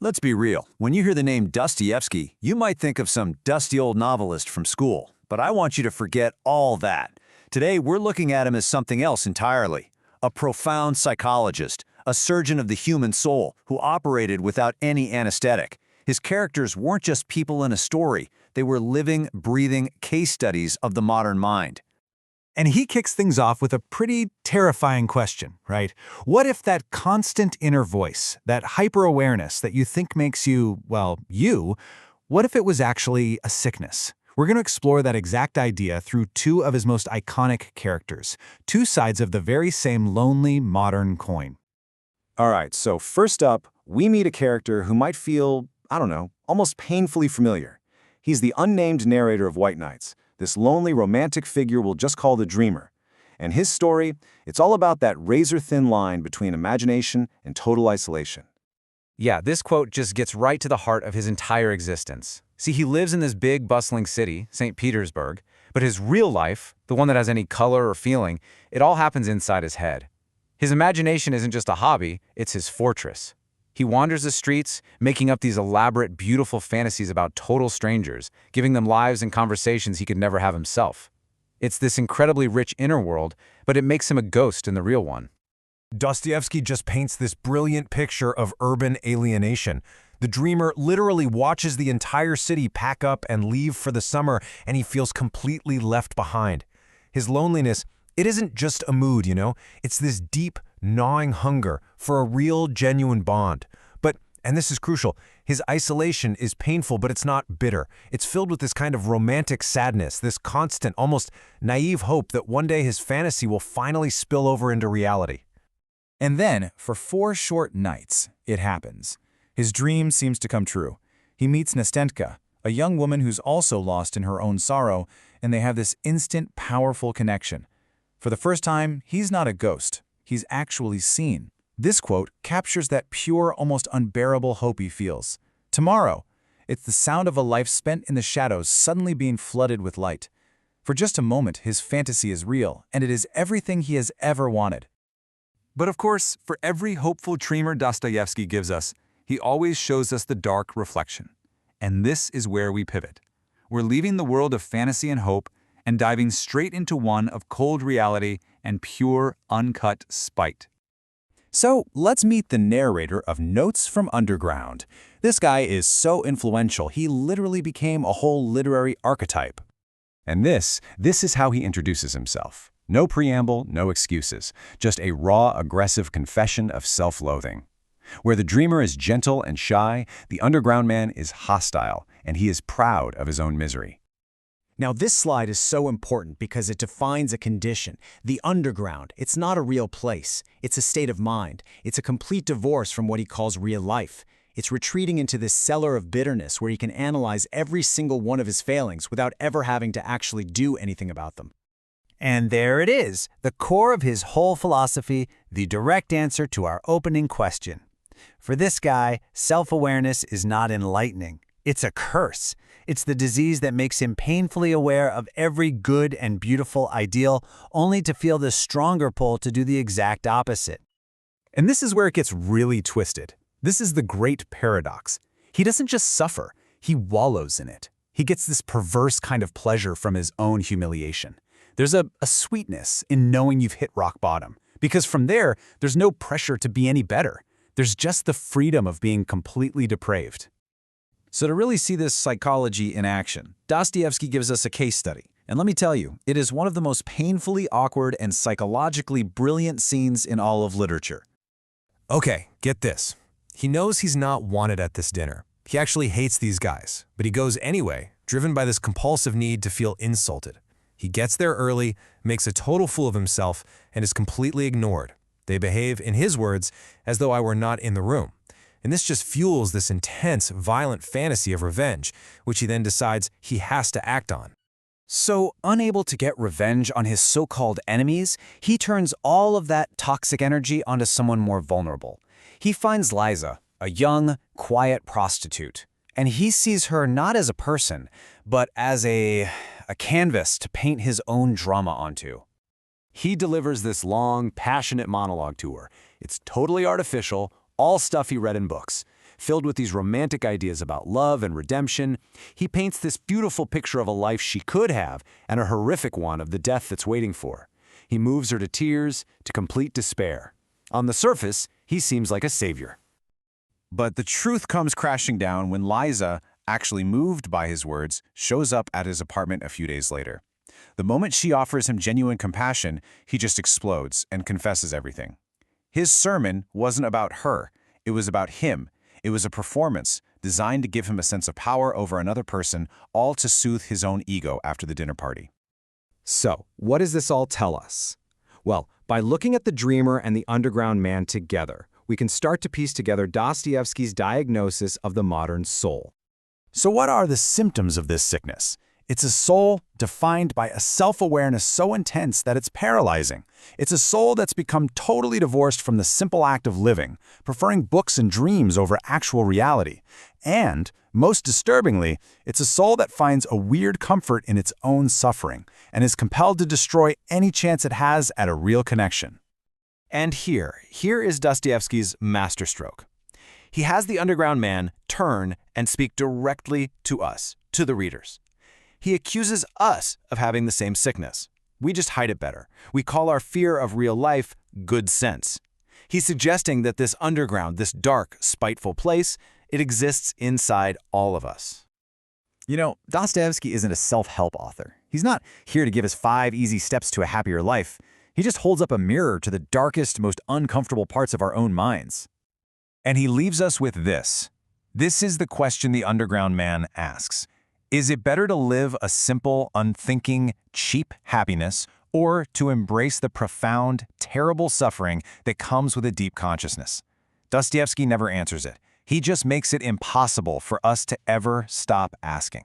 Let's be real. When you hear the name Dostoevsky, you might think of some dusty old novelist from school. But I want you to forget all that. Today, we're looking at him as something else entirely. A profound psychologist, a surgeon of the human soul who operated without any anesthetic. His characters weren't just people in a story. They were living, breathing case studies of the modern mind. And he kicks things off with a pretty terrifying question, right? What if that constant inner voice, that hyper-awareness that you think makes you, well, you, what if it was actually a sickness? We're going to explore that exact idea through two of his most iconic characters, two sides of the very same lonely modern coin. All right, so first up, we meet a character who might feel, I don't know, almost painfully familiar. He's the unnamed narrator of White Nights, this lonely romantic figure we'll just call the dreamer. And his story, it's all about that razor-thin line between imagination and total isolation. Yeah, this quote just gets right to the heart of his entire existence. See, he lives in this big, bustling city, St. Petersburg, but his real life, the one that has any color or feeling, it all happens inside his head. His imagination isn't just a hobby, it's his fortress. He wanders the streets, making up these elaborate, beautiful fantasies about total strangers, giving them lives and conversations he could never have himself. It's this incredibly rich inner world, but it makes him a ghost in the real one. Dostoevsky just paints this brilliant picture of urban alienation. The dreamer literally watches the entire city pack up and leave for the summer, and he feels completely left behind. His loneliness, it isn't just a mood, it's this deep, gnawing hunger for a real, genuine bond. But, and this is crucial, his isolation is painful, but it's not bitter. It's filled with this kind of romantic sadness, this constant, almost naive hope that one day his fantasy will finally spill over into reality. And then, for 4 short nights, it happens. His dream seems to come true. He meets Nastenka, a young woman who's also lost in her own sorrow, and they have this instant, powerful connection. For the first time, he's not a ghost. He's actually seen. This quote captures that pure, almost unbearable hope he feels. Tomorrow, it's the sound of a life spent in the shadows suddenly being flooded with light. For just a moment, his fantasy is real, and it is everything he has ever wanted. But of course, for every hopeful dreamer Dostoevsky gives us, he always shows us the dark reflection. And this is where we pivot. We're leaving the world of fantasy and hope and diving straight into one of cold reality and pure, uncut spite. So let's meet the narrator of Notes from Underground. This guy is so influential, he literally became a whole literary archetype. And this is how he introduces himself. No preamble, no excuses, just a raw, aggressive confession of self-loathing. Where the dreamer is gentle and shy, the underground man is hostile, and he is proud of his own misery. Now, this slide is so important because it defines a condition. The underground, it's not a real place. It's a state of mind. It's a complete divorce from what he calls real life. It's retreating into this cellar of bitterness where he can analyze every single one of his failings without ever having to actually do anything about them. And there it is, the core of his whole philosophy, the direct answer to our opening question. For this guy, self-awareness is not enlightening. It's a curse. It's the disease that makes him painfully aware of every good and beautiful ideal, only to feel the stronger pull to do the exact opposite. And this is where it gets really twisted. This is the great paradox. He doesn't just suffer, he wallows in it. He gets this perverse kind of pleasure from his own humiliation. There's a sweetness in knowing you've hit rock bottom, because from there's no pressure to be any better. There's just the freedom of being completely depraved. So to really see this psychology in action, Dostoevsky gives us a case study. And let me tell you, it is one of the most painfully awkward and psychologically brilliant scenes in all of literature. Okay, get this. He knows he's not wanted at this dinner. He actually hates these guys, but he goes anyway, driven by this compulsive need to feel insulted. He gets there early, makes a total fool of himself, and is completely ignored. They behave, in his words, as though I were not in the room. And this just fuels this intense, violent fantasy of revenge, which he then decides he has to act on. So, unable to get revenge on his so-called enemies, he turns all of that toxic energy onto someone more vulnerable. He finds Liza, a young, quiet prostitute, and he sees her not as a person, but as a canvas to paint his own drama onto. He delivers this long, passionate monologue to her. It's totally artificial, all stuff he read in books. filled with these romantic ideas about love and redemption. He paints this beautiful picture of a life she could have and a horrific one of the death that's waiting for her. He moves her to tears, to complete despair. On the surface, he seems like a savior. But the truth comes crashing down when Liza, actually moved by his words, shows up at his apartment a few days later. The moment she offers him genuine compassion, he just explodes and confesses everything. His sermon wasn't about her, it was about him. It was a performance designed to give him a sense of power over another person, all to soothe his own ego after the dinner party. So, what does this all tell us? Well, by looking at the dreamer and the underground man together, we can start to piece together Dostoevsky's diagnosis of the modern soul. So what are the symptoms of this sickness? It's a soul defined by a self-awareness so intense that it's paralyzing. It's a soul that's become totally divorced from the simple act of living, preferring books and dreams over actual reality. And, most disturbingly, it's a soul that finds a weird comfort in its own suffering and is compelled to destroy any chance it has at a real connection. And here is Dostoevsky's masterstroke. He has the underground man turn and speak directly to us, to the readers. He accuses us of having the same sickness. We just hide it better. We call our fear of real life good sense. He's suggesting that this underground, this dark, spiteful place, it exists inside all of us. You know, Dostoevsky isn't a self-help author. He's not here to give us 5 easy steps to a happier life. He just holds up a mirror to the darkest, most uncomfortable parts of our own minds. And he leaves us with this. This is the question the underground man asks. Is it better to live a simple, unthinking, cheap happiness, or to embrace the profound, terrible suffering that comes with a deep consciousness? Dostoevsky never answers it. He just makes it impossible for us to ever stop asking.